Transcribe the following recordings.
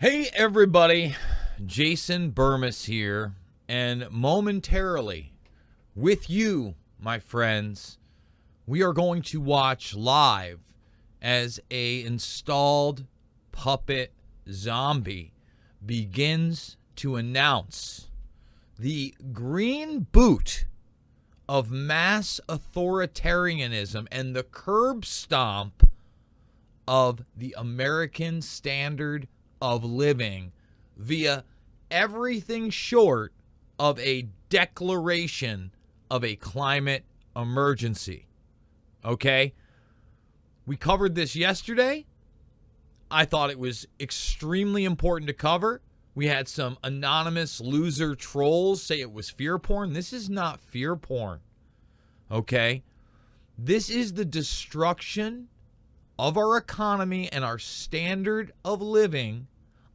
Hey everybody, Jason Bermas here, and momentarily with you, my friends, we are going to watch live as a installed puppet zombie begins to announce the green boot of mass authoritarianism and the curb stomp of the American standard of living via everything short of a declaration of a climate emergency. Okay? We covered this yesterday. I thought it was extremely important to cover. We had some anonymous loser trolls say it was fear porn. This is not fear porn. Okay? This is the destruction of our economy and our standard of living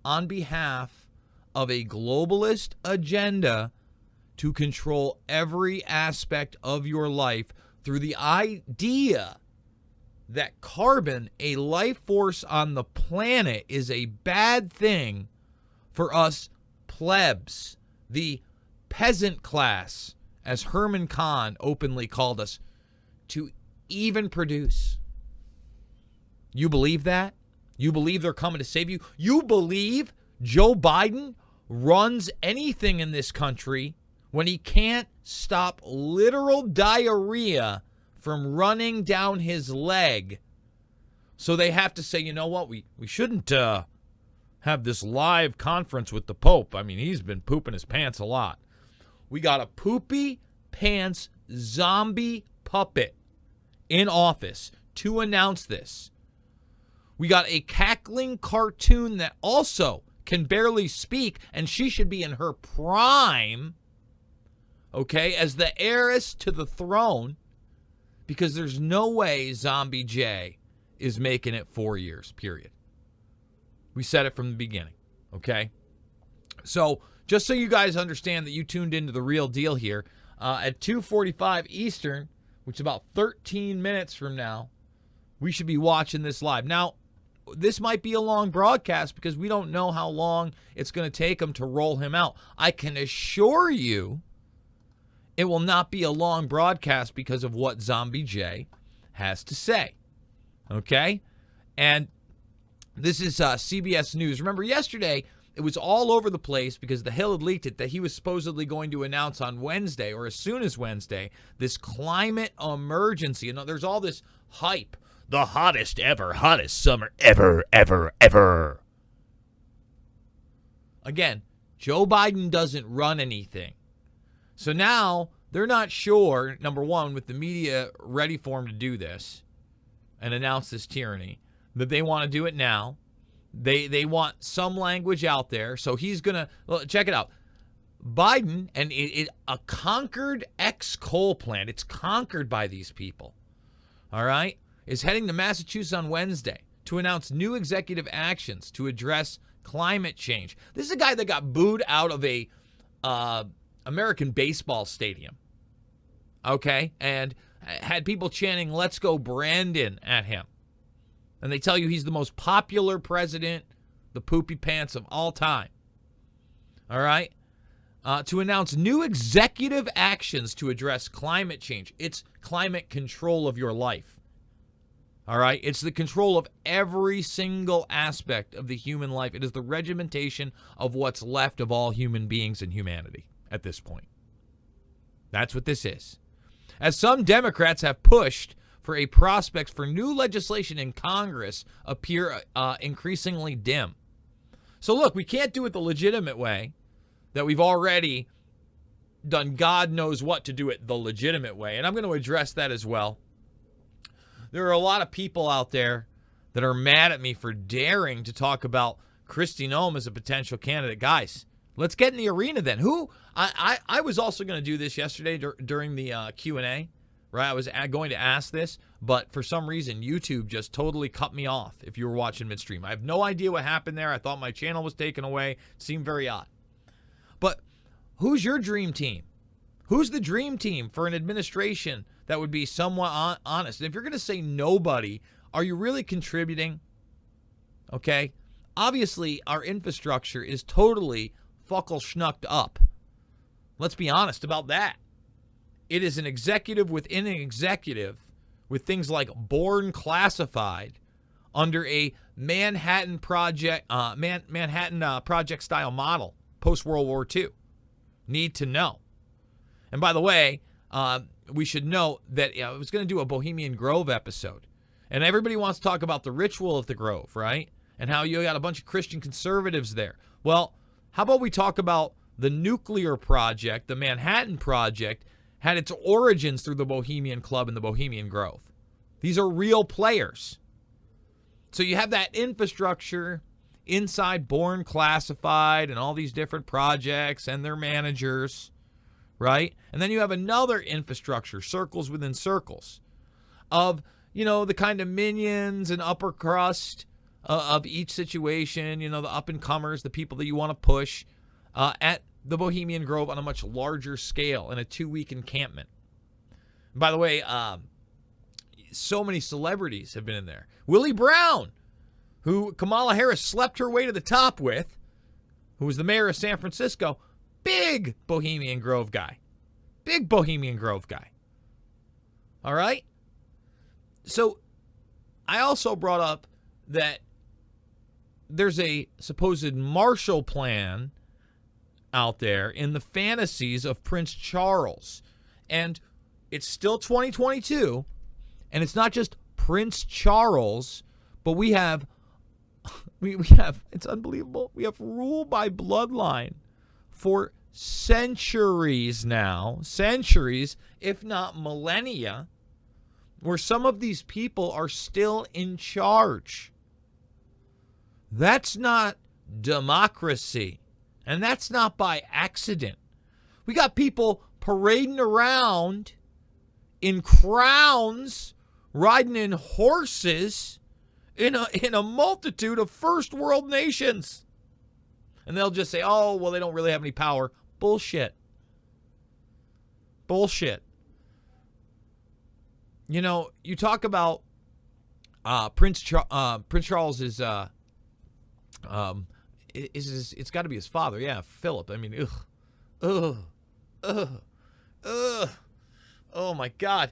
on behalf of a globalist agenda to control every aspect of your life through the idea that carbon, a life force on the planet, is a bad thing for us plebs, the peasant class, as Herman Kahn openly called us, to even produce. You believe that? You believe they're coming to save you? You believe Joe Biden runs anything in this country when he can't stop literal diarrhea from running down his leg? So they have to say, you know what, we shouldn't have this live conference with the Pope. I mean, he's been pooping his pants a lot. We got a poopy pants zombie puppet in office to announce this. We got a cackling cartoon that also can barely speak, and she should be in her prime, okay, as the heiress to the throne, because there's no way Zombie J is making it 4 years, period. We said it from the beginning, okay? So just so you guys understand that you tuned into the real deal here, at 2:45 Eastern, which is about 13 minutes from now, we should be watching this live. Now, this might be a long broadcast because we don't know how long it's going to take them to roll him out. I can assure you it will not be a long broadcast because of what Zombie J has to say. Okay? And this is CBS News. Remember, yesterday it was all over the place because The Hill had leaked it that he was supposedly going to announce on Wednesday, or as soon as Wednesday, this climate emergency. You know, there's all this hype. The hottest summer ever. Again, Joe Biden doesn't run anything. So now they're not sure, number one, with the media ready for him to do this and announce this tyranny, that they want to do it now. They want some language out there. So he's going to, well, check it out. Biden, and a conquered ex-coal plant, it's conquered by these people, all right, is heading to Massachusetts on Wednesday to announce new executive actions to address climate change. This is a guy that got booed out of a American baseball stadium, okay, and had people chanting, "Let's go Brandon," at him. And they tell you he's the most popular president, the poopy pants of all time, all right, to announce new executive actions to address climate change. It's climate control of your life. All right, it's the control of every single aspect of the human life. It is the regimentation of what's left of all human beings and humanity at this point. That's what this is. As some Democrats have pushed for a prospect for new legislation in Congress appear increasingly dim. So look, we can't do it the legitimate way that we've already done God knows what to do it the legitimate way. And I'm going to address that as well. There are a lot of people out there that are mad at me for daring to talk about Kristi Noem as a potential candidate. Guys, let's get in the arena then. I was also going to do this yesterday during the Q&A, right? I was going to ask this, but for some reason, YouTube just totally cut me off if you were watching midstream. I have no idea what happened there. I thought my channel was taken away. It seemed very odd. But who's your dream team? Who's the dream team for an administration that would be somewhat honest? And if you're going to say nobody, are you really contributing? Okay? obviously our infrastructure is totally fuckle schnucked up. Let's be honest about that. It is an executive within an executive with things like Born Classified under a Manhattan Project Project style model post World War II. Need to know. And by the way, we should note that I was going to do a Bohemian Grove episode, and everybody wants to talk about the ritual of the Grove, right? And how you got a bunch of Christian conservatives there. Well, how about we talk about the nuclear project, the Manhattan Project, had its origins through the Bohemian Club and the Bohemian Grove. These are real players. So you have that infrastructure inside Born Classified and all these different projects and their managers, right? And then you have another infrastructure, circles within circles, of, the kind of minions and upper crust of each situation, the up-and-comers, the people that you want to push at the Bohemian Grove on a much larger scale in a 2-week encampment. By the way, so many celebrities have been in there. Willie Brown, who Kamala Harris slept her way to the top with, who was the mayor of San Francisco, big Bohemian Grove guy. Big Bohemian Grove guy. All right? So I also brought up that there's a supposed Marshall Plan out there in the fantasies of Prince Charles. And it's still 2022, and it's not just Prince Charles, but we have, it's unbelievable. We have rule by bloodline for centuries now, if not millennia, where some of these people are still in charge. That's not democracy, and that's not by accident. We got people parading around in crowns, riding in horses in a multitude of first world nations. And they'll just say, oh, well, they don't really have any power. Bullshit. Bullshit. You talk about Prince Charles is it's got to be his father. Yeah, Philip. I mean, oh my God.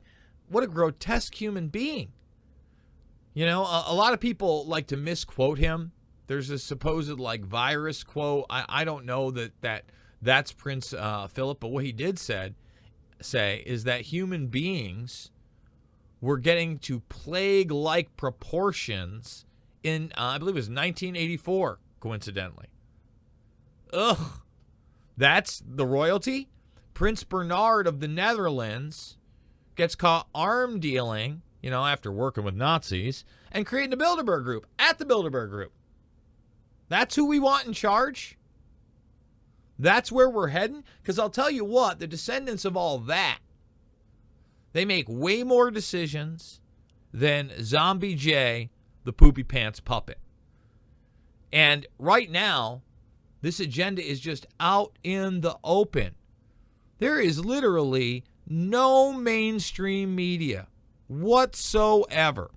What a grotesque human being. A lot of people like to misquote him. There's a supposed virus quote. I don't know that's Prince Philip, but what he did say is that human beings were getting to plague-like proportions in, I believe it was 1984, coincidentally. Ugh. That's the royalty? Prince Bernard of the Netherlands gets caught arm dealing, after working with Nazis, and creating the Bilderberg Group at the Bilderberg Group. That's who we want in charge? That's where we're heading? Because I'll tell you what, the descendants of all that, they make way more decisions than Zombie J, the poopy pants puppet. And right now, this agenda is just out in the open. There is literally no mainstream media whatsoever,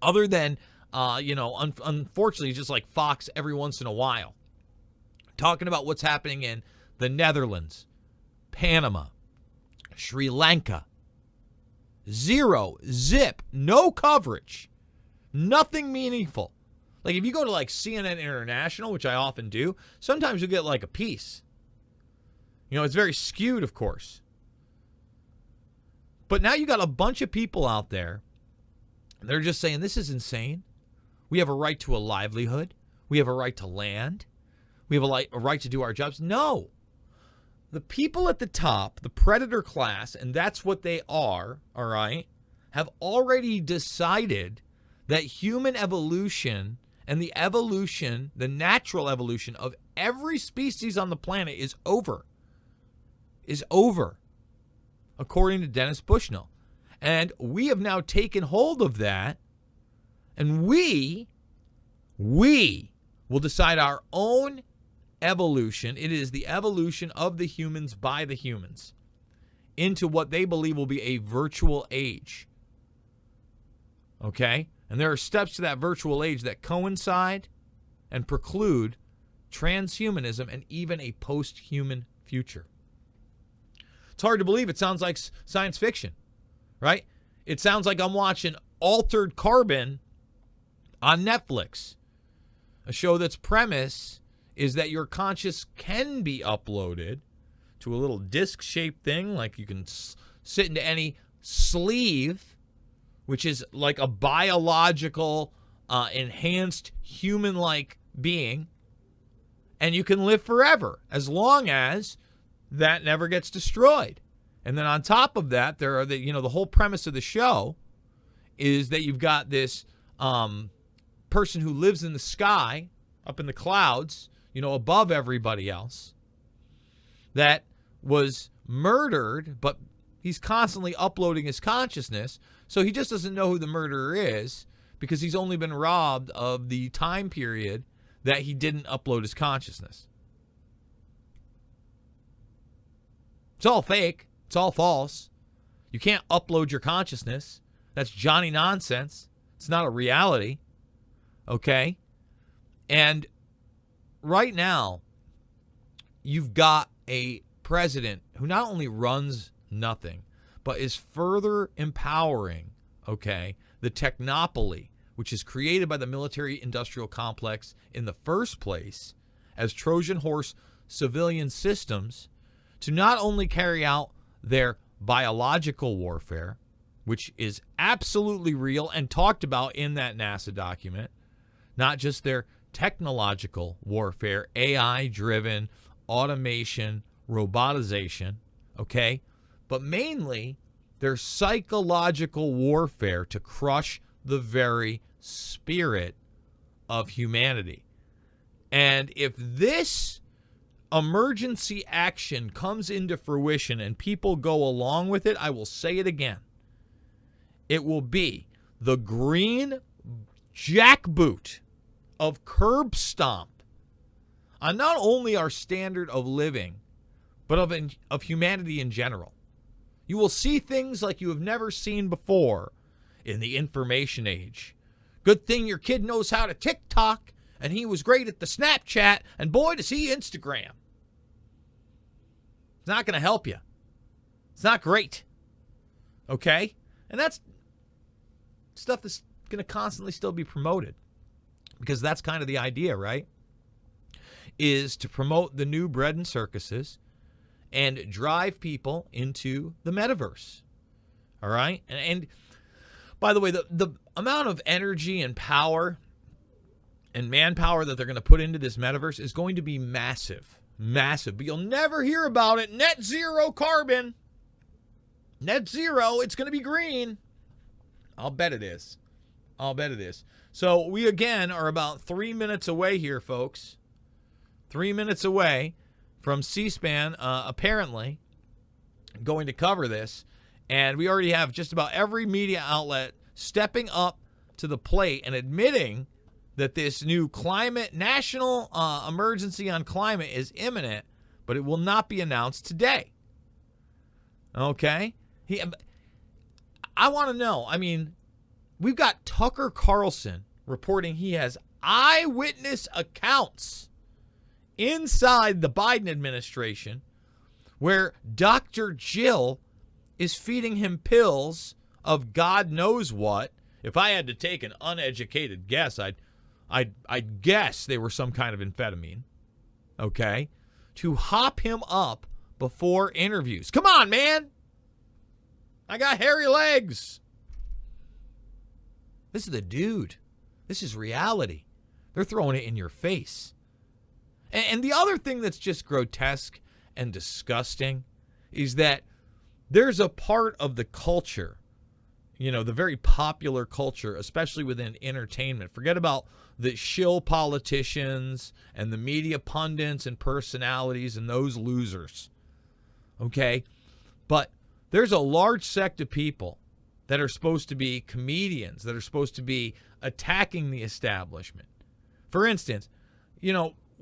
other than, unfortunately, just like Fox every once in a while, talking about what's happening in the Netherlands, Panama, Sri Lanka. Zero, zip, no coverage, nothing meaningful. Like if you go to CNN International, which I often do, sometimes you get a piece. It's very skewed, of course. But now you got a bunch of people out there, they're just saying this is insane. We have a right to a livelihood. We have a right to land. We have a right to do our jobs. No. The people at the top, the predator class, and that's what they are, all right, have already decided that human evolution and the natural evolution of every species on the planet is over. Is over, according to Dennis Bushnell. And we have now taken hold of that, and we will decide our own evolution. It is the evolution of the humans by the humans into what they believe will be a virtual age. Okay? And there are steps to that virtual age that coincide and preclude transhumanism and even a post-human future. It's hard to believe. It sounds like science fiction, right? It sounds like I'm watching Altered Carbon on Netflix, a show that's premise is that your conscious can be uploaded to a little disc-shaped thing, like you can sit into any sleeve, which is like a biological, enhanced human-like being, and you can live forever as long as that never gets destroyed. And then on top of that, there are the whole premise of the show is that you've got this person who lives in the sky, up in the clouds, above everybody else, that was murdered, but he's constantly uploading his consciousness, so he just doesn't know who the murderer is because he's only been robbed of the time period that he didn't upload his consciousness. It's all fake. It's all false. You can't upload your consciousness. That's Johnny nonsense. It's not a reality. Okay? And right now, you've got a president who not only runs nothing, but is further empowering, okay, the technopoly, which is created by the military-industrial complex in the first place as Trojan horse civilian systems to not only carry out their biological warfare, which is absolutely real and talked about in that NASA document, not just their technological warfare, AI-driven automation, robotization, okay, but mainly their psychological warfare to crush the very spirit of humanity. And if this emergency action comes into fruition and people go along with it, I will say it again. It will be the green jackboot of curb stomp on not only our standard of living, but of humanity in general. You will see things like you have never seen before in the information age. Good thing your kid knows how to TikTok, and he was great at the Snapchat, and boy, does he Instagram. It's not going to help you. It's not great. Okay? And that's stuff that's going to constantly still be promoted. Because that's kind of the idea, right? Is to promote the new bread and circuses and drive people into the metaverse. All right? And by the way, the amount of energy and power and manpower that they're going to put into this metaverse is going to be massive. Massive. But you'll never hear about it. Net zero carbon. Net zero. It's going to be green. I'll bet it is. I'll bet it is. So we, again, are about 3 minutes away here, folks. 3 minutes away from C-SPAN, apparently, going to cover this. And we already have just about every media outlet stepping up to the plate and admitting that this new national emergency on climate is imminent, but it will not be announced today. Okay? I want to know, we've got Tucker Carlson reporting he has eyewitness accounts inside the Biden administration where Dr. Jill is feeding him pills of God knows what. If I had to take an uneducated guess, I'd guess they were some kind of amphetamine, okay, to hop him up before interviews. Come on, man. I got hairy legs. This is the dude. This is reality. They're throwing it in your face. And the other thing that's just grotesque and disgusting is that there's a part of the culture, the very popular culture, especially within entertainment. Forget about the shill politicians and the media pundits and personalities and those losers. Okay? But there's a large sect of people that are supposed to be comedians, that are supposed to be attacking the establishment. For instance,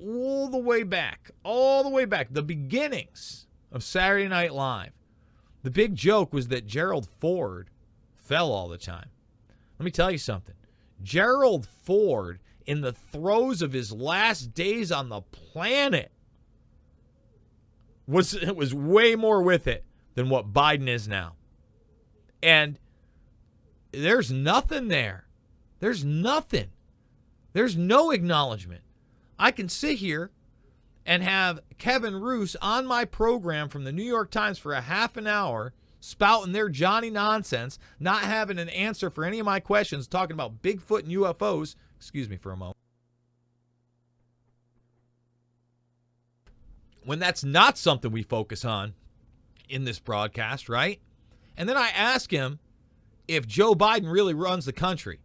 all the way back, the beginnings of Saturday Night Live, the big joke was that Gerald Ford fell all the time. Let me tell you something. Gerald Ford in the throes of his last days on the planet was way more with it than what Biden is now. And there's nothing there. There's nothing. There's no acknowledgement. I can sit here and have Kevin Roose on my program from the New York Times for a half an hour spouting their Johnny nonsense, not having an answer for any of my questions, talking about Bigfoot and UFOs. Excuse me for a moment. When that's not something we focus on in this broadcast, right? And then I ask him if Joe Biden really runs the country.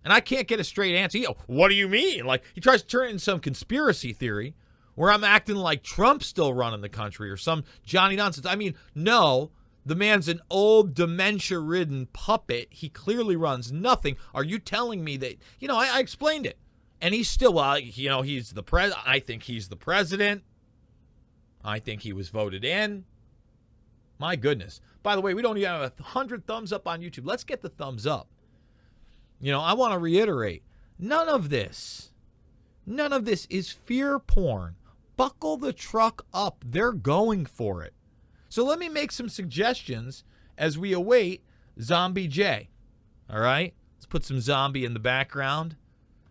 And I can't get a straight answer. What do you mean? Like, he tries to turn it into some conspiracy theory where I'm acting like Trump's still running the country or some Johnny nonsense. I mean, no, the man's an old dementia-ridden puppet. He clearly runs nothing. Are you telling me that, I explained it. And he's still, he's the president. I think he's the president. I think he was voted in. My goodness. By the way, we don't even have 100 thumbs up on YouTube. Let's get the thumbs up. I want to reiterate, none of this is fear porn. Buckle the truck up. They're going for it. So let me make some suggestions as we await Zombie J. All right? Let's put some zombie in the background.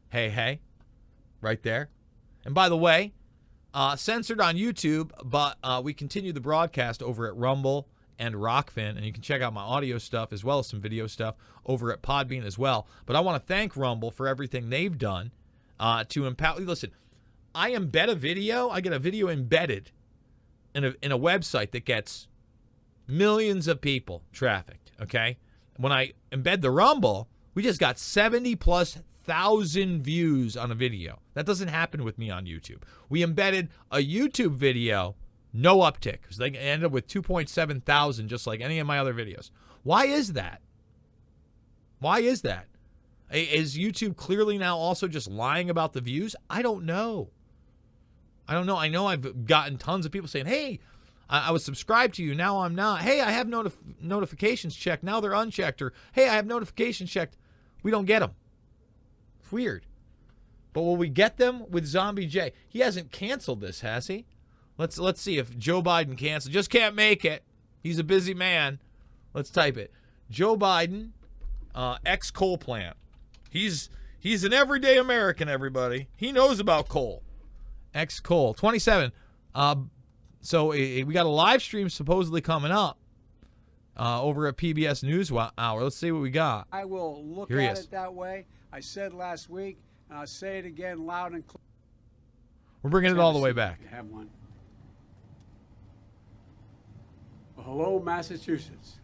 Hey. Right there. And by the way, censored on YouTube, but we continue the broadcast over at Rumble and Rockfin, and you can check out my audio stuff as well as some video stuff over at Podbean as well. But I want to thank Rumble for everything they've done to empower. Listen, I embed a video. I get a video embedded in a website that gets millions of people trafficked, okay? When I embed the Rumble, we just got 70,000+ views on a video. That doesn't happen with me on YouTube. We embedded a YouTube video, no uptick, because they ended up with 2.7 thousand, just like any of my other videos. Why is that? Why is that? Is YouTube clearly now also just lying about the views? I don't know. I know I've gotten tons of people saying, hey, I was subscribed to you, now I'm not. Hey, I have notifications checked, now they're unchecked. Or, hey, I have notifications checked. We don't get them. It's weird. But will we get them with Zombie J? He hasn't canceled this, has he? Let's see if Joe Biden canceled. Just can't make it. He's a busy man. Let's type it. Joe Biden, ex-coal plant. He's an everyday American, everybody. He knows about coal. Ex-coal. 27. So we got a live stream supposedly coming up over at PBS NewsHour. Let's see what we got. I will look at it that way. I said last week, and I'll say it again loud and clear. We're bringing it all the way back. Have one. Well, hello, Massachusetts.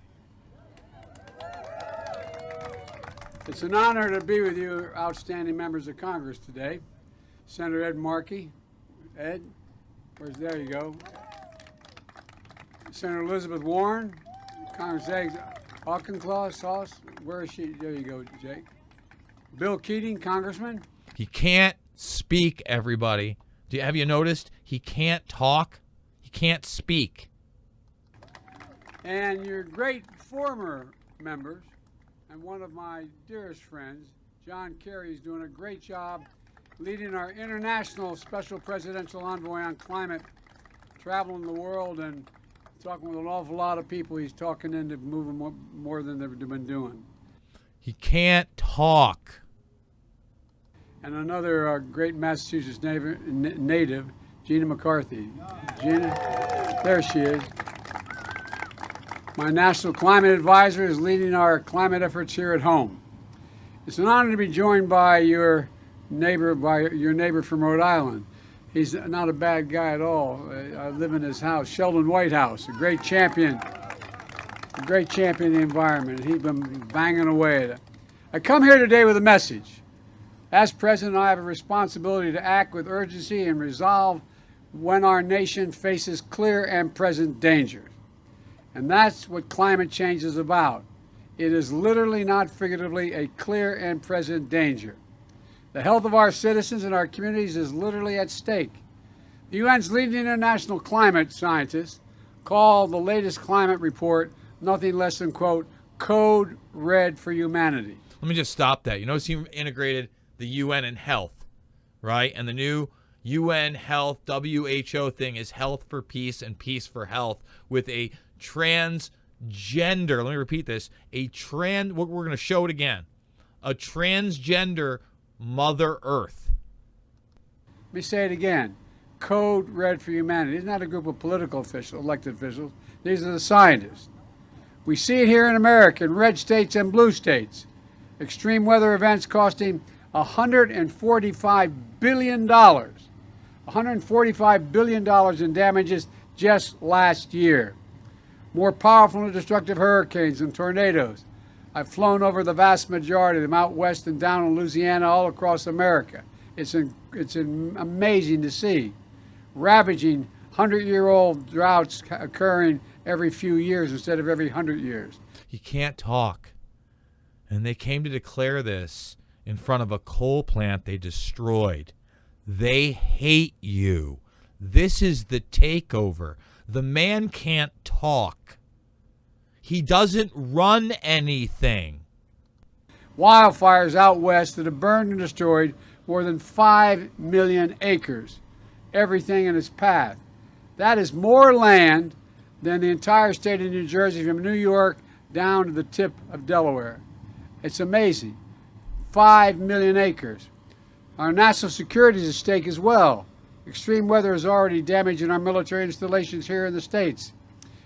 It's an honor to be with you, outstanding members of Congress today. Senator Ed Markey. Ed, there you go. Senator Elizabeth Warren, Congressman Auchinclaw, Sauce. Where is she? There you go, Jake. Bill Keating, Congressman. He can't speak, everybody. Have you noticed? He can't talk. He can't speak. And your great former members, and one of my dearest friends, John Kerry, is doing a great job leading our international special presidential envoy on climate, traveling the world and talking with an awful lot of people. He's talking into moving more than they've been doing. He can't talk. And another great Massachusetts native, Gina McCarthy. Gina, there she is. My national climate advisor is leading our climate efforts here at home. It's an honor to be joined by your neighbor from Rhode Island. He's not a bad guy at all. I live in his house, Sheldon Whitehouse, a great champion of the environment. He's been banging away at it. I come here today with a message. As president, I have a responsibility to act with urgency and resolve when our nation faces clear and present dangers. And that's what climate change is about. It is literally, not figuratively, a clear and present danger. The health of our citizens and our communities is literally at stake. The UN's leading international climate scientists call the latest climate report nothing less than, quote, code red for humanity. Let me just stop that. You notice he integrated the UN and health. right? And the new UN Health, WHO thing is health for peace and peace for health, with a transgender, let me repeat this, we're going to show it again, a transgender Mother Earth. Let me say it again. Code Red for Humanity. It's not a group of political officials, elected officials. These are the scientists. We see it here in America, in red states and blue states. Extreme weather events costing $145 billion. $145 billion in damages just last year. More powerful and destructive hurricanes and tornadoes. I've flown over the vast majority of them out west and down in Louisiana, all across America. It's amazing to see. Ravaging 100-year-old droughts occurring every few years instead of every 100 years. You can't talk. And they came to declare this in front of a coal plant they destroyed. They hate you. This is the takeover. The man can't talk. He doesn't run anything. Wildfires out west that have burned and destroyed more than 5 million acres. Everything in its path. That is more land than the entire state of New Jersey, from New York down to the tip of Delaware. It's amazing. 5 million acres. Our national security is at stake as well. Extreme weather is already damaging our military installations here in the States.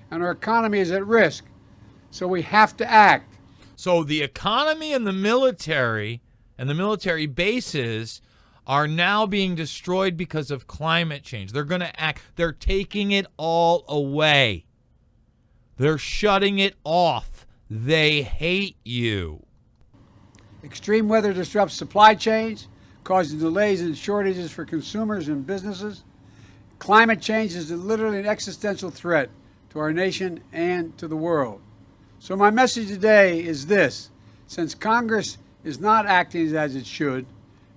And our economy is at risk. So we have to act. So the economy and the military bases are now being destroyed because of climate change. They're going to act. They're taking it all away. They're shutting it off. They hate you. Extreme weather disrupts supply chains, causing delays and shortages for consumers and businesses. Climate change is literally an existential threat to our nation and to the world. So my message today is this. Since Congress is not acting as it should,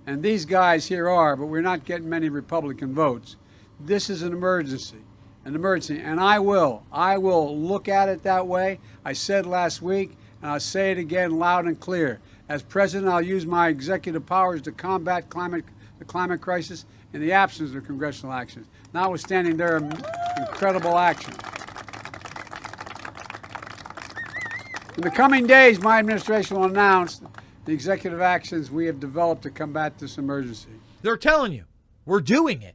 and these guys here are, but we're not getting many Republican votes, this is an emergency. And I will look at it that way. I said last week, and I'll say it again loud and clear. As president, I'll use my executive powers to combat the climate crisis in the absence of congressional actions, notwithstanding their incredible action. In the coming days, my administration will announce the executive actions we have developed to combat this emergency. They're telling you, we're doing it.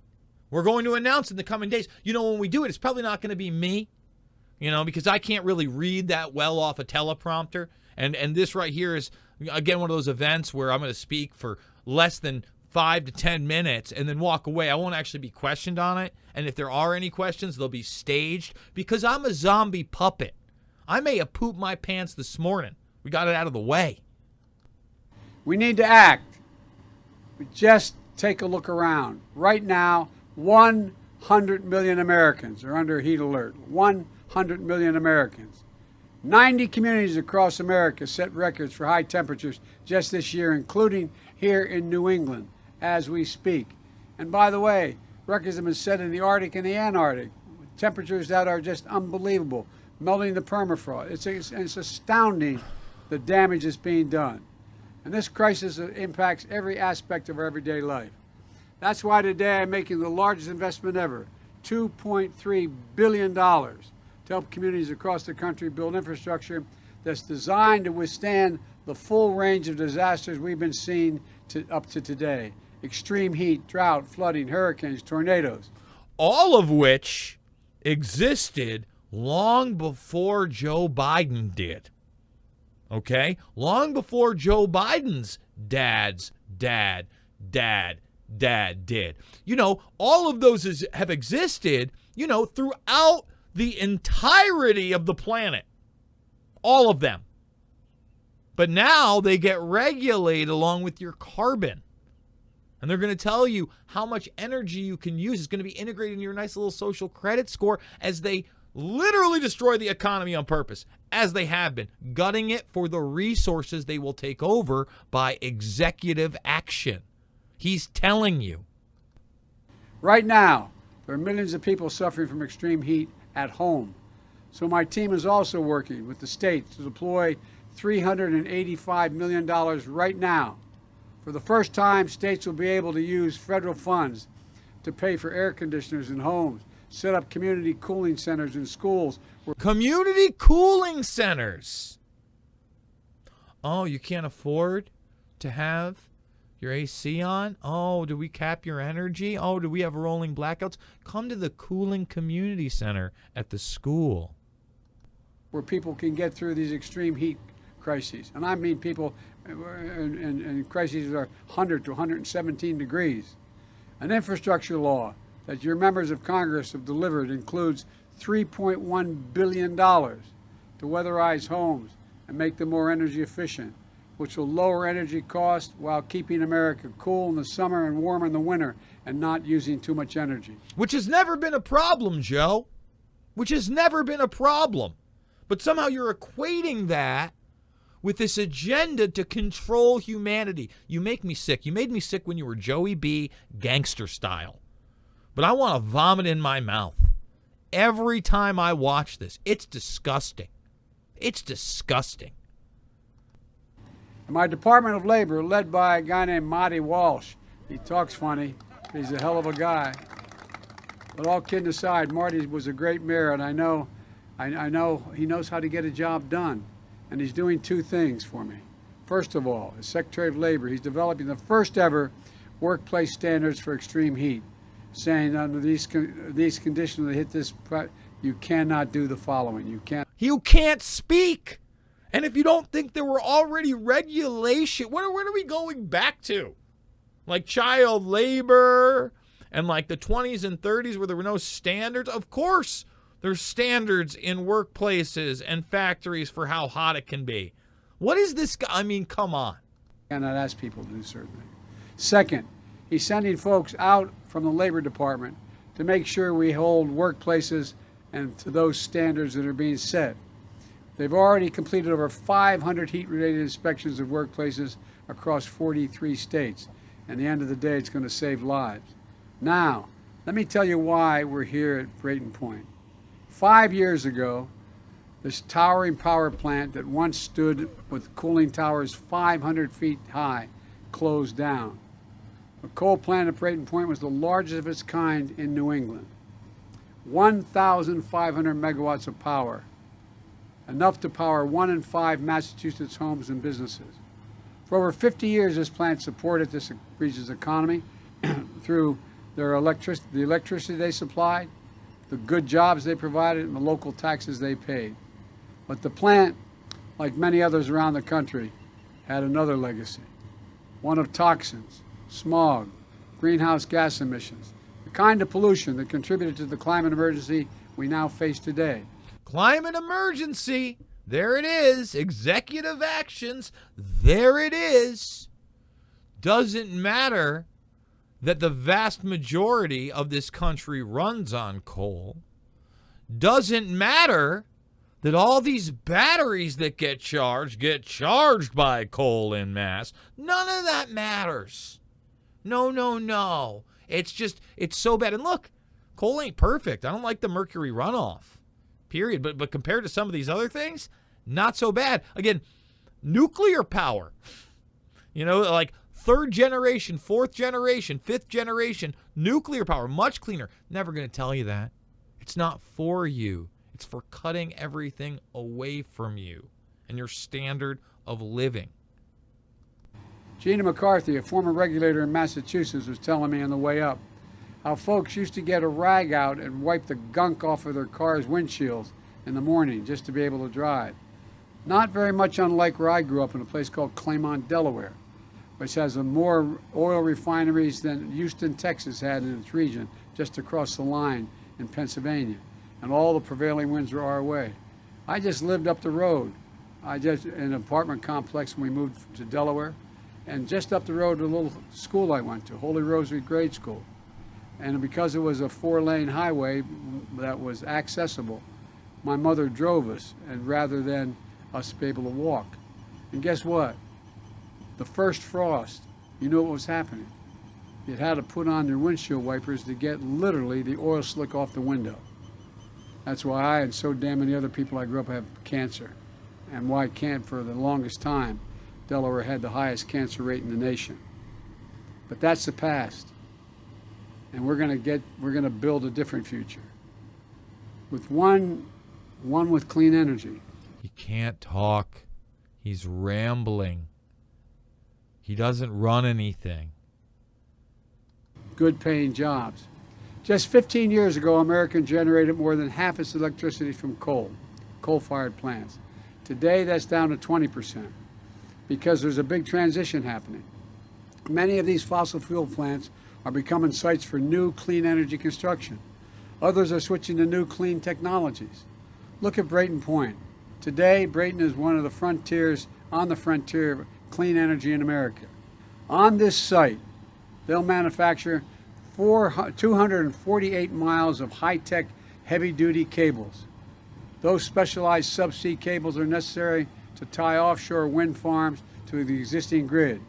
We're going to announce in the coming days. You know, when we do it, it's probably not going to be me, because I can't really read that well off a teleprompter. And this right here is, again, one of those events where I'm going to speak for less than 5 to 10 minutes and then walk away. I won't actually be questioned on it. And if there are any questions, they'll be staged because I'm a zombie puppet. I may have pooped my pants this morning. We got it out of the way. We need to act. Just take a look around. Right now, 100 million Americans are under heat alert. 100 million Americans. 90 communities across America set records for high temperatures just this year, including here in New England as we speak. And by the way, records have been set in the Arctic and the Antarctic. Temperatures that are just unbelievable, melting the permafrost. It's astounding the damage that's being done. And this crisis impacts every aspect of our everyday life. That's why today I'm making the largest investment ever, $2.3 billion, to help communities across the country build infrastructure that's designed to withstand the full range of disasters we've been seeing up to today. Extreme heat, drought, flooding, hurricanes, tornadoes. All of which existed long before Joe Biden did. Okay? Long before Joe Biden's dad's dad did. All of those have existed, throughout the entirety of the planet. All of them. But now they get regulated along with your carbon. And they're going to tell you how much energy you can use. It's going to be integrated in your nice little social credit score as they literally destroy the economy on purpose, as they have been, gutting it for the resources they will take over by executive action. He's telling you. Right now, there are millions of people suffering from extreme heat at home. So my team is also working with the states to deploy $385 million right now For the first time, states will be able to use federal funds to pay for air conditioners in homes, set up community cooling centers in schools. Community cooling centers. Oh, you can't afford to have your AC on? Oh, do we cap your energy? Oh, do we have rolling blackouts? Come to the cooling community center at the school. Where people can get through these extreme heat crises. And I mean people in crises that are 100 to 117 degrees. An infrastructure law that your members of Congress have delivered includes $3.1 billion to weatherize homes and make them more energy efficient, which will lower energy costs while keeping America cool in the summer and warm in the winter and not using too much energy. Which has never been a problem, Joe. Which has never been a problem. But somehow you're equating that with this agenda to control humanity. You make me sick. You made me sick when you were Joey B. gangster style. But I want to vomit in my mouth every time I watch this. It's disgusting. It's disgusting. My Department of Labor, led by a guy named Marty Walsh. He talks funny. He's a hell of a guy. But all kidding aside, Marty was a great mayor, and I know he knows how to get a job done. And he's doing two things for me. First of all, as Secretary of Labor, he's developing the first ever workplace standards for extreme heat, saying under these conditions that hit this, you cannot do the following. You can't speak. And if you don't think there were already regulation, what are we going back to? Like child labor and like the 20s and 30s where there were no standards? Of course there's standards in workplaces and factories for how hot it can be. What is this? I mean, come on. Cannot ask people to do certain things. Second, he's sending folks out from the Labor Department to make sure we hold workplaces and to those standards that are being set. They've already completed over 500 heat-related inspections of workplaces across 43 states. And at the end of the day, it's going to save lives. Now, let me tell you why we're here at Brayton Point. 5 years ago, this towering power plant that once stood with cooling towers 500 feet high closed down. The coal plant at Brayton Point was the largest of its kind in New England. 1,500 megawatts of power, enough to power 1 in 5 Massachusetts homes and businesses. For over 50 years, this plant supported this region's economy through the electricity they supplied, the good jobs they provided, and the local taxes they paid. But the plant, like many others around the country, had another legacy, one of toxins, smog, greenhouse gas emissions, the kind of pollution that contributed to the climate emergency we now face today. Climate emergency. There it is. Executive actions. There it is. Doesn't matter that the vast majority of this country runs on coal. Doesn't matter that all these batteries that get charged by coal en masse. None of that matters. No. It's so bad. And look, coal ain't perfect. I don't like the mercury runoff. Period. But compared to some of these other things, not so bad. Again, nuclear power. You know, like 3rd generation, 4th generation, 5th generation, nuclear power, much cleaner. Never going to tell you that. It's not for you. It's for cutting everything away from you and your standard of living. Gina McCarthy, a former regulator in Massachusetts, was telling me on the way up how folks used to get a rag out and wipe the gunk off of their car's windshields in the morning just to be able to drive. Not very much unlike where I grew up in a place called Claymont, Delaware, which has more oil refineries than Houston, Texas had in its region just across the line in Pennsylvania. And all the prevailing winds were our way. I just lived up the road. In an apartment complex when we moved to Delaware, and just up the road to a little school I went to, Holy Rosary Grade School. And because it was a 4-lane highway that was accessible, my mother drove us, and rather than us be able to walk. And guess what? The first frost, you know what was happening? You had to put on their windshield wipers to get literally the oil slick off the window. That's why I and so damn many other people I grew up have cancer. And why for the longest time, Delaware had the highest cancer rate in the nation. But that's the past. And we're going to build a different future. With one with clean energy. He can't talk. He's rambling. He doesn't run anything. Good paying jobs. Just 15 years ago, America generated more than half its electricity from coal-fired plants. Today, that's down to 20% because there's a big transition happening. Many of these fossil fuel plants are becoming sites for new clean energy construction. Others are switching to new clean technologies. Look at Brayton Point. Today, Brayton is on the frontier of clean energy in America. On this site, they'll manufacture 248 miles of high-tech, heavy-duty cables. Those specialized subsea cables are necessary to tie offshore wind farms to the existing grid.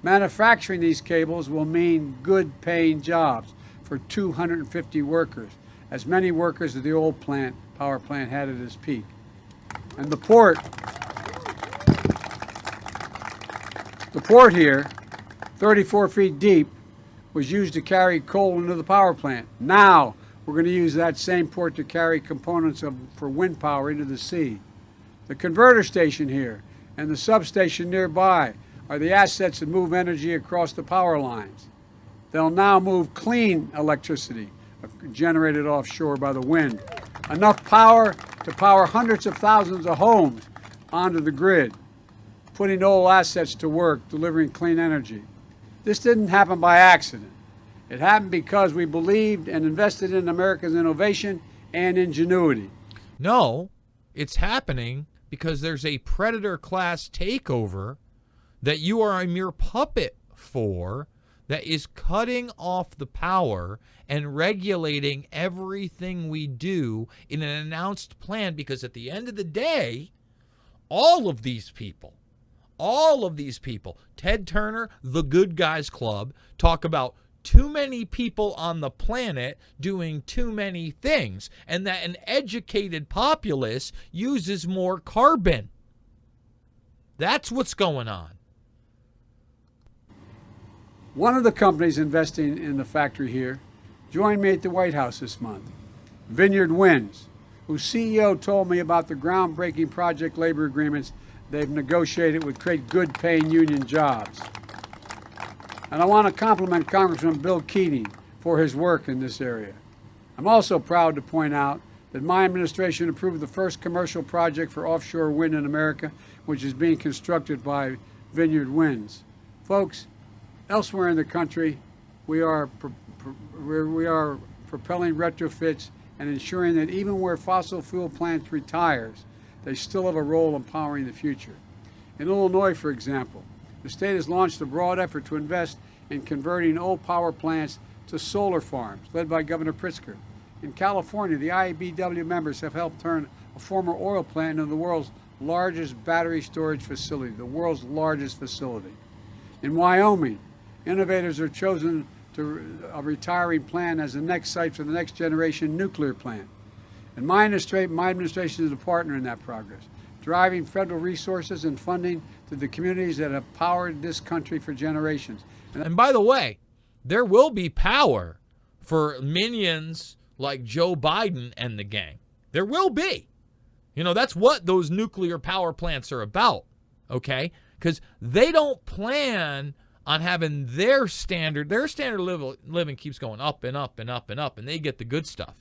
Manufacturing these cables will mean good-paying jobs for 250 workers, as many workers as the old power plant had at its peak. And the port here, 34 feet deep, was used to carry coal into the power plant. Now we're going to use that same port to carry components for wind power into the sea. The converter station here and the substation nearby are the assets that move energy across the power lines. They'll now move clean electricity generated offshore by the wind. Enough power to power hundreds of thousands of homes onto the grid, putting old assets to work, delivering clean energy. This didn't happen by accident. It happened because we believed and invested in America's innovation and ingenuity. No, it's happening because there's a predator class takeover that you are a mere puppet for, that is cutting off the power and regulating everything we do in an announced plan, because at the end of the day, all of these people, Ted Turner, the Good Guys Club, talk about too many people on the planet doing too many things, and that an educated populace uses more carbon. That's what's going on. One of the companies investing in the factory here joined me at the White House this month, Vineyard Winds, whose CEO told me about the groundbreaking project labor agreements they've negotiated with create good-paying union jobs. And I want to compliment Congressman Bill Keating for his work in this area. I'm also proud to point out that my administration approved the first commercial project for offshore wind in America, which is being constructed by Vineyard Winds. Folks, elsewhere in the country, we are propelling retrofits and ensuring that even where fossil fuel plants retires, they still have a role in powering the future. In Illinois, for example, the state has launched a broad effort to invest in converting old power plants to solar farms, led by Governor Pritzker. In California, the IBEW members have helped turn a former oil plant into the world's largest battery storage facility, the world's largest facility. In Wyoming, innovators are chosen a retiring plant as the next site for the next generation nuclear plant. And my administration is a partner in that progress, driving federal resources and funding to the communities that have powered this country for generations. And by the way, there will be power for minions like Joe Biden and the gang. There will be. You know, that's what those nuclear power plants are about, okay? Because they don't plan on having their standard living keeps going up and up and up and up, and they get the good stuff.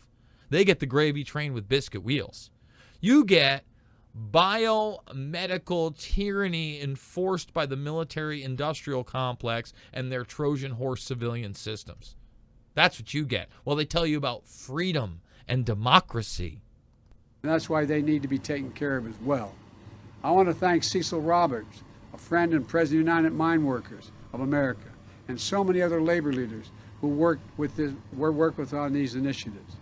They get the gravy train with biscuit wheels. You get biomedical tyranny enforced by the military-industrial complex and their Trojan horse civilian systems. That's what you get. Well, they tell you about freedom and democracy. And that's why they need to be taken care of as well. I want to thank Cecil Roberts, a friend and president of United Mine Workers of America, and so many other labor leaders who worked with on these initiatives.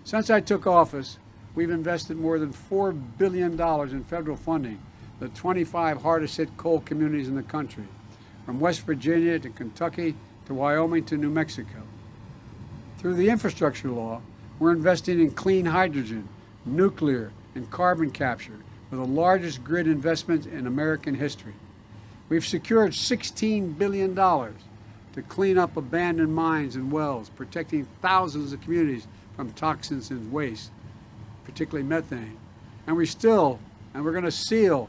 Since I took office, we've invested more than $4 billion in federal funding to the 25 hardest hit coal communities in the country, from West Virginia to Kentucky to Wyoming to New Mexico. Through the infrastructure law, we're investing in clean hydrogen, nuclear, and carbon capture with the largest grid investments in American history. We've secured $16 billion to to clean up abandoned mines and wells, protecting thousands of communities from toxins and waste, particularly methane. And we're going to seal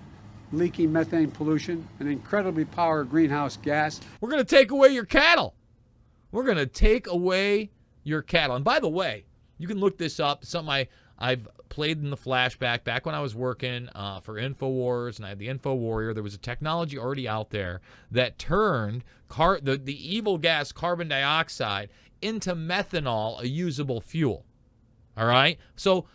leaking methane pollution, an incredibly powerful greenhouse gas. We're going to take away your cattle. We're going to take away your cattle. And by the way, you can look this up. It's something I've played in the flashback back when I was working for InfoWars, and I had the Info Warrior. There was a technology already out there that turned the evil gas carbon dioxide into methanol, a usable fuel. All right? So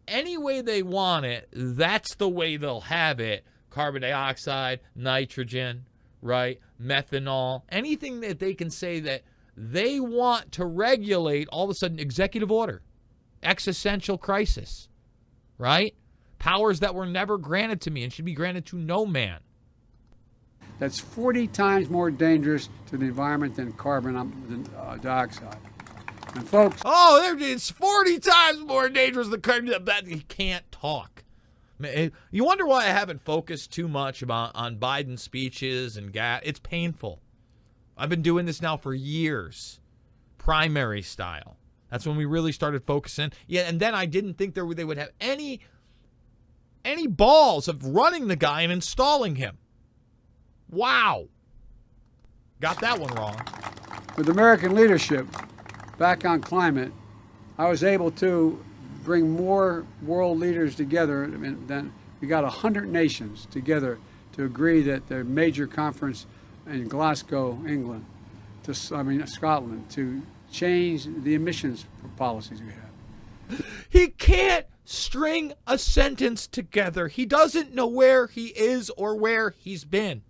any way they want it, that's the way they'll have it. Carbon dioxide, nitrogen, right? Methanol, anything that they can say that they want to regulate, all of a sudden, executive order, existential crisis, right? Powers that were never granted to me and should be granted to no man. That's 40 times more dangerous to the environment than carbon dioxide. And folks... Oh, it's 40 times more dangerous than carbon dioxide. He can't talk. You wonder why I haven't focused too much on Biden's speeches and gas. It's painful. I've been doing this now for years, primary style. That's when we really started focusing. Yeah, and then I didn't think they would have any balls of running the guy and installing him. Wow. Got that one wrong. With American leadership back on climate, I was able to bring more world leaders together. Then we got 100 nations together to agree that the major conference in Glasgow, England, Scotland, to change the emissions policies we have. He can't string a sentence together. He doesn't know where he is or where he's been.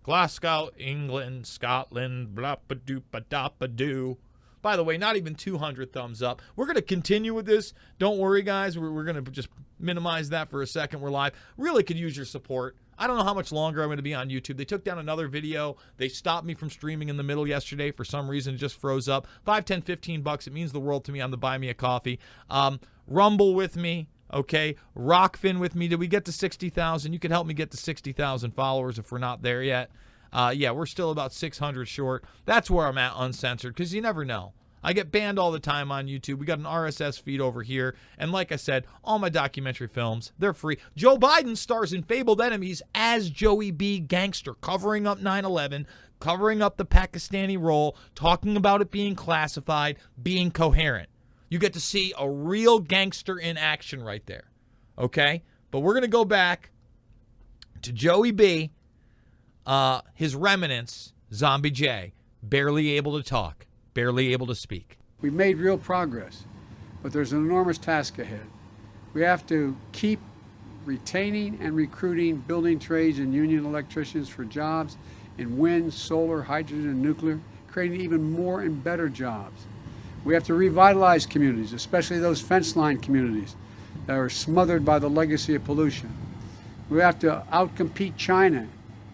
Glasgow, England, Scotland, blah ba doo ba da ba doo. By the way, not even 200 thumbs up. We're going to continue with this. Don't worry, guys. We're going to just minimize that for a second. We're live. Really could use your support. I don't know how much longer I'm going to be on YouTube. They took down another video. They stopped me from streaming in the middle yesterday. For some reason, it just froze up. $5, $10, $15. It means the world to me on the Buy Me a Coffee. Rumble with me, okay? Rockfin with me. Did we get to 60,000? You could help me get to 60,000 followers if we're not there yet. Yeah, we're still about 600 short. That's where I'm at, uncensored, because you never know. I get banned all the time on YouTube. We got an RSS feed over here. And like I said, all my documentary films, they're free. Joe Biden stars in Fabled Enemies as Joey B. Gangster, covering up 9/11, covering up the Pakistani role, talking about it being classified, being coherent. You get to see a real gangster in action right there. Okay? But we're going to go back to Joey B., his remnants, Zombie J, barely able to talk, barely able to speak. We've made real progress, but there's an enormous task ahead. We have to keep retaining and recruiting building trades and union electricians for jobs in wind, solar, hydrogen, and nuclear, creating even more and better jobs. We have to revitalize communities, especially those fence-line communities that are smothered by the legacy of pollution. We have to outcompete China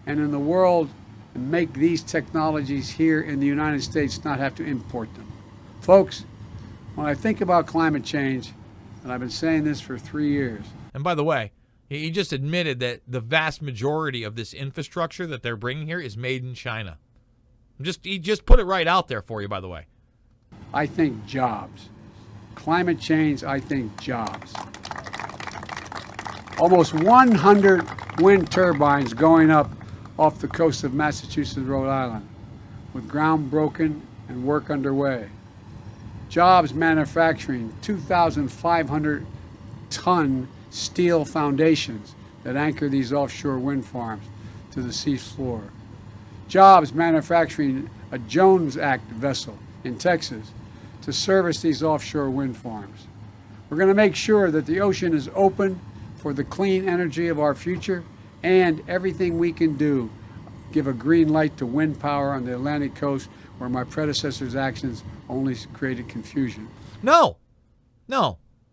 and in the world and make these technologies here in the United States not have to import them. Folks, when I think about climate change, and I've been saying this for 3 years. And by the way, he just admitted that the vast majority of this infrastructure that they're bringing here is made in China. He just put it right out there for you, by the way. I think jobs. Climate change, I think jobs. Almost 100 wind turbines going up off the coast of Massachusetts, Rhode Island, with ground broken and work underway. Jobs manufacturing 2,500 ton steel foundations that anchor these offshore wind farms to the sea floor. Jobs manufacturing a Jones Act vessel in Texas to service these offshore wind farms. We're going to make sure that the ocean is open for the clean energy of our future, and everything we can do, give a green light to wind power on the Atlantic coast where my predecessor's actions only created confusion. No.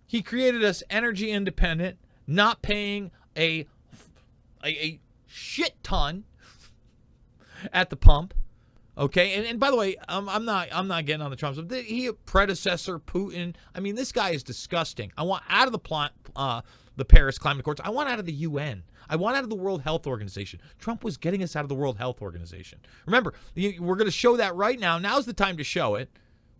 He created us energy independent, not paying a shit ton at the pump. Okay, and by the way, I'm not getting on the Trumps. He predecessor Putin. I mean, this guy is disgusting. I want out of the the Paris Climate Accords. I want out of the UN. I want out of the World Health Organization. Trump was getting us out of the World Health Organization. Remember, we're going to show that right now. Now's the time to show it.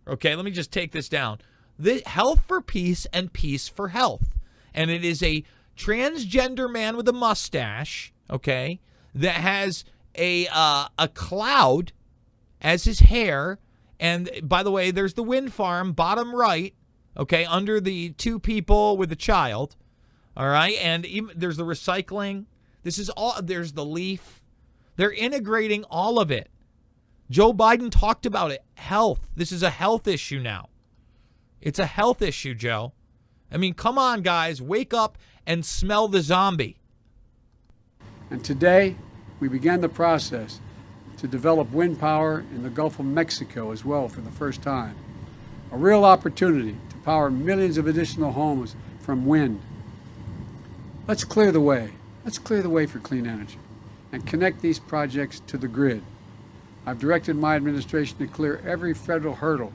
Okay, let me just take this down. The Health for Peace and Peace for Health. And it is a transgender man with a mustache, okay, that has a cloud as his hair. And by the way, there's the wind farm, bottom right, okay, under the two people with a child. All right, and even, there's the recycling. This is all. There's the leaf. They're integrating all of it. Joe Biden talked about it. Health. This is a health issue now. It's a health issue, Joe. I mean, come on, guys. Wake up and smell the zombie. And today, we began the process to develop wind power in the Gulf of Mexico as well for the first time. A real opportunity to power millions of additional homes from wind. Let's clear the way. Let's clear the way for clean energy and connect these projects to the grid. I've directed my administration to clear every federal hurdle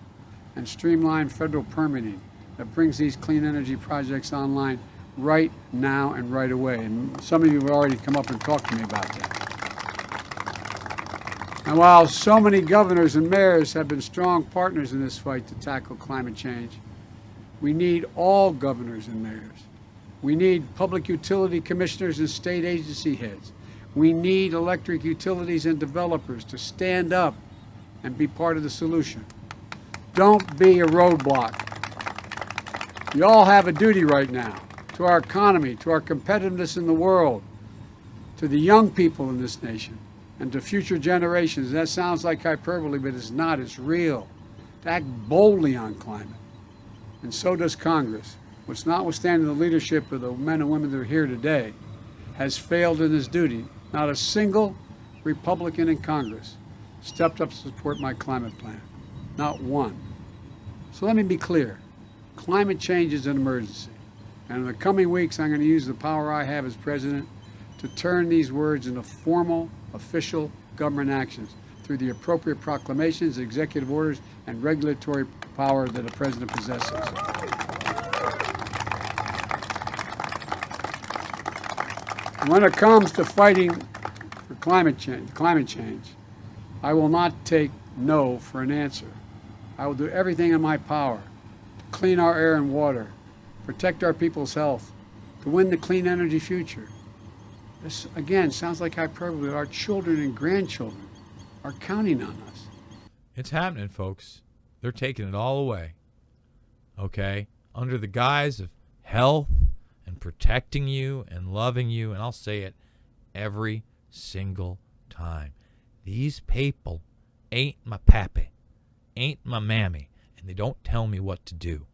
and streamline federal permitting that brings these clean energy projects online right now and right away. And some of you have already come up and talked to me about that. And while so many governors and mayors have been strong partners in this fight to tackle climate change, we need all governors and mayors. We need public utility commissioners and state agency heads. We need electric utilities and developers to stand up and be part of the solution. Don't be a roadblock. You all have a duty right now to our economy, to our competitiveness in the world, to the young people in this nation, and to future generations. That sounds like hyperbole, but it's not. It's real. To act boldly on climate. And so does Congress, which, notwithstanding the leadership of the men and women that are here today, has failed in this duty. Not a single Republican in Congress stepped up to support my climate plan. Not one. So let me be clear. Climate change is an emergency. And in the coming weeks, I'm going to use the power I have as president to turn these words into formal, official government actions through the appropriate proclamations, executive orders, and regulatory power that a president possesses. When it comes to fighting for climate change, I will not take no for an answer. I will do everything in my power to clean our air and water, protect our people's health, to win the clean energy future. This, again, sounds like hyperbole. Our children and grandchildren are counting on us. It's happening, folks. They're taking it all away. Okay? Under the guise of health and protecting you and loving you, and I'll say it every single time. These people ain't my pappy, ain't my mammy, and they don't tell me what to do.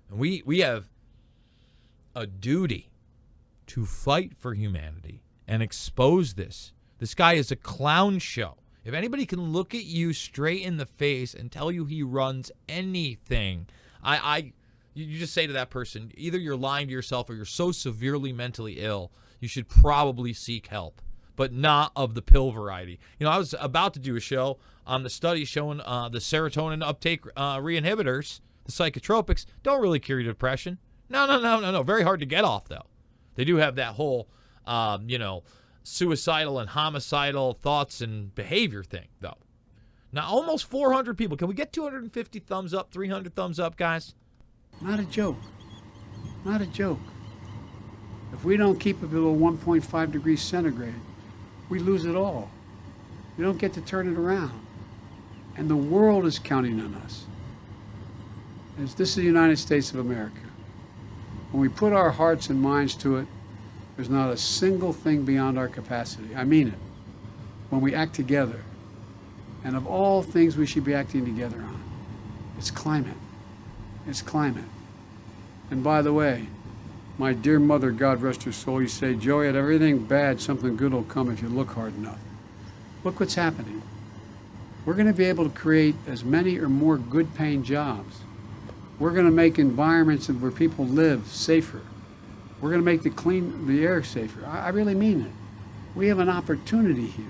And we have a duty to fight for humanity and expose this. This guy is a clown show. If anybody can look at you straight in the face and tell you he runs anything, you just say to that person, either you're lying to yourself or you're so severely mentally ill, you should probably seek help, but not of the pill variety. You know, I was about to do a show on the study showing the serotonin uptake reinhibitors, the psychotropics, don't really cure your depression. No. Very hard to get off, though. They do have that whole, suicidal and homicidal thoughts and behavior thing, though. Now, almost 400 people. Can we get 250 thumbs up, 300 thumbs up, guys? Not a joke. Not a joke. If we don't keep it below 1.5 degrees centigrade, we lose it all. We don't get to turn it around. And the world is counting on us. This is the United States of America. When we put our hearts and minds to it, there's not a single thing beyond our capacity. I mean it. When we act together. And of all things we should be acting together on, it's climate. It's climate. And by the way, my dear mother, God rest her soul, used to say, Joey, out of everything bad, something good will come if you look hard enough. Look what's happening. We're going to be able to create as many or more good-paying jobs. We're going to make environments where people live safer. We're going to make the air safer. I really mean it. We have an opportunity here.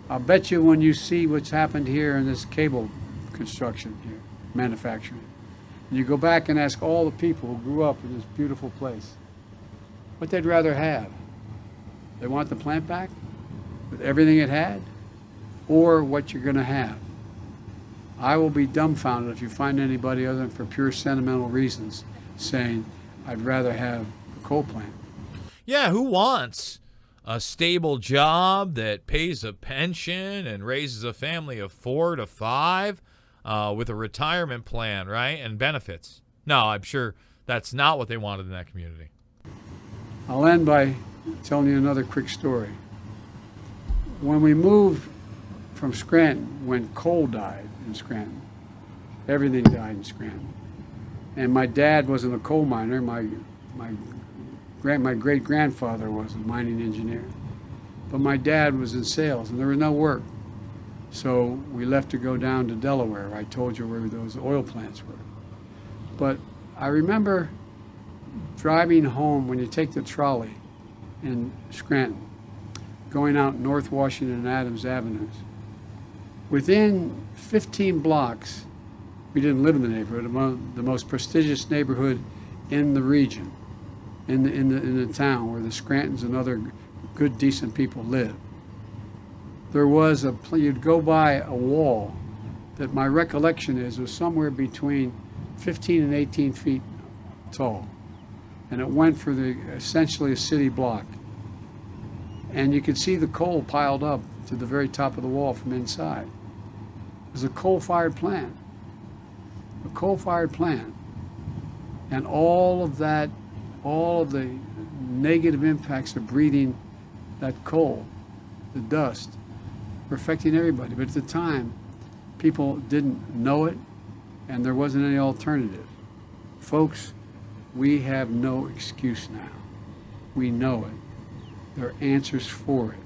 I'll bet you when you see what's happened here in this cable construction here, manufacturing, and you go back and ask all the people who grew up in this beautiful place, what they'd rather have. They want the plant back with everything it had, or what you're going to have. I will be dumbfounded if you find anybody other than for pure sentimental reasons saying, I'd rather have a coal plant. Yeah, who wants a stable job that pays a pension and raises a family of 4 to 5 with a retirement plan, right, and benefits? No, I'm sure that's not what they wanted in that community. I'll end by telling you another quick story. When we moved from Scranton, when coal died in Scranton, everything died in Scranton. And my dad wasn't a coal miner. My great-grandfather was a mining engineer. But my dad was in sales, and there was no work. So we left to go down to Delaware. I told you where those oil plants were. But I remember driving home when you take the trolley in Scranton, going out North Washington and Adams Avenues. Within 15 blocks, we didn't live in the neighborhood, the most prestigious neighborhood in the region, in the town where the Scrantons and other good, decent people live. There was you'd go by a wall that my recollection was somewhere between 15 and 18 feet tall. And it went for essentially a city block. And you could see the coal piled up to the very top of the wall from inside. It was a coal-fired plant. A coal-fired plant. And all of the negative impacts of breathing that coal, the dust, were affecting everybody. But at the time, people didn't know it, and there wasn't any alternative. Folks, we have no excuse now. We know it. There are answers for it.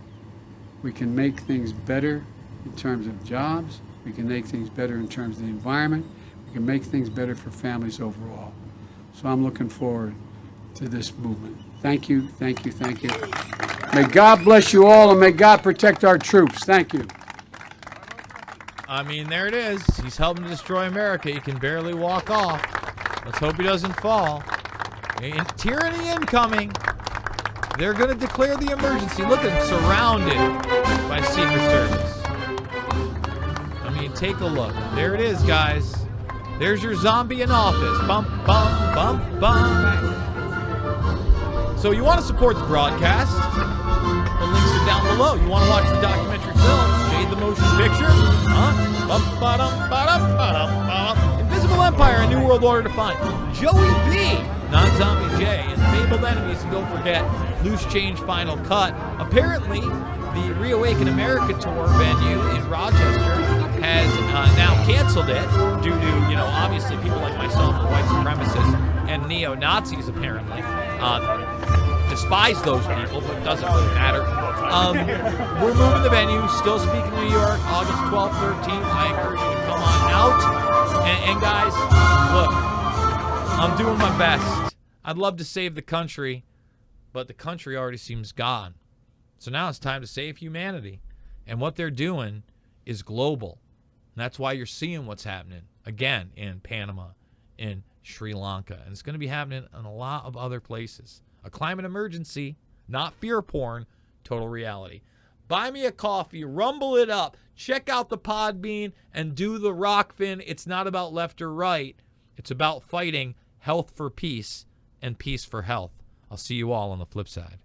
We can make things better in terms of jobs. We can make things better in terms of the environment. We can make things better for families overall. So I'm looking forward to this movement. Thank you, thank you, thank you. May God bless you all, and may God protect our troops. Thank you. I mean, there it is. He's helping to destroy America. He can barely walk off. Let's hope he doesn't fall. Tyranny incoming. They're going to declare the emergency. Look at him, surrounded by Secret Service. I mean, take a look. There it is, guys. There's your zombie in office. Bump, bump, bump, bump. So you want to support the broadcast? The links are down below. You want to watch the documentary films, Jade the Motion Picture? Invisible Empire, A New World Order Defined. Joey B, Non-Zombie J, and Fabled Enemies. And don't forget, Loose Change Final Cut. Apparently, the Reawaken America tour venue in Rochester has now canceled it due to, obviously people like myself and white supremacists and neo-Nazis apparently. Despise those people, but it doesn't really matter. We're moving the venue, still speaking to New York, August 12th, 13th. I encourage you to come on out. And guys, look, I'm doing my best. I'd love to save the country, but the country already seems gone. So now it's time to save humanity. And what they're doing is global. And that's why you're seeing what's happening, again, in Panama, in Sri Lanka. And it's going to be happening in a lot of other places. A climate emergency, not fear porn, total reality. Buy me a coffee, rumble it up, check out the Podbean, and do the Rockfin. It's not about left or right. It's about fighting health for peace and peace for health. I'll see you all on the flip side.